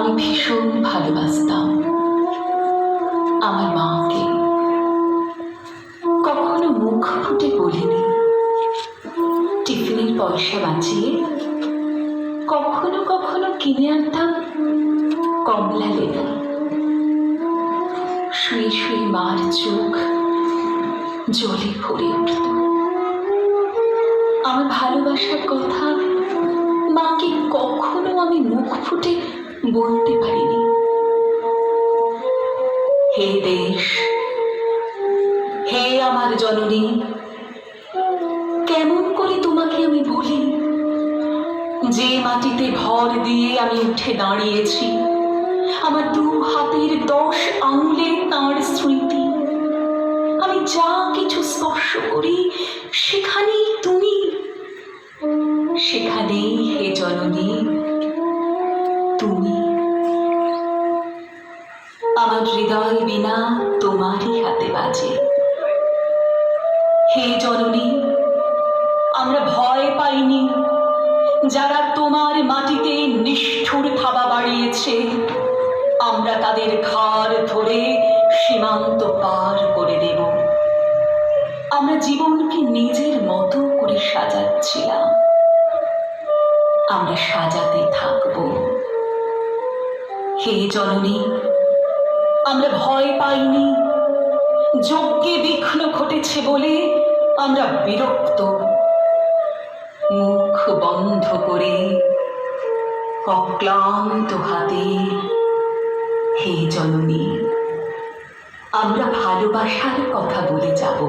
আমি ভীষণ ভালোবাসতাম আমার মাকে। কখনো মুখ ফুটে বলিনি, টিফিনের পয়সা বাঁচিয়ে কখনো কখনো কিনে আনতাম কমলা লেবু। শুয়ে শুয়ে মার চোখ জলে ভরে উঠত। আমার ভালোবাসার কথা মাকে কখনো আমি মুখ ফুটে বলতে পারিনি। হে দেশ, হে আমার জননী, কেমন করে তোমাকে আমি বলি, যে মাটিতে ভর দিয়ে আমি উঠে দাঁড়িয়েছি, আমার 2 হাতের 10 আঙুলে তাঁর স্মৃতি। আমি যা কিছু স্পর্শ করি সেখানেই তুমি, সেখানেই হে জননী তুমি। আমার হৃদয় বিনা তোমারই হাতে বাজে। হে জননী, আমরা ভয় পাইনি যারা তোমার মাটিতে নিষ্ঠুর থাবা বাড়িয়েছে। আমরা তাদের ঘাড় ধরে সীমান্ত পার করে দেব। আমরা জীবনকে নিজের মতো করে সাজাচ্ছিলাম, আমরা সাজাতে থাকব। হে জননী, আমরা ভয় পাইনি, যজ্ঞে বিঘ্ন ঘটেছে বলে আমরা বিরক্ত। মুখ বন্ধ করে অক্লান্ত হাতে হে জননী আমরা ভালোবাসার কথা বলে যাব।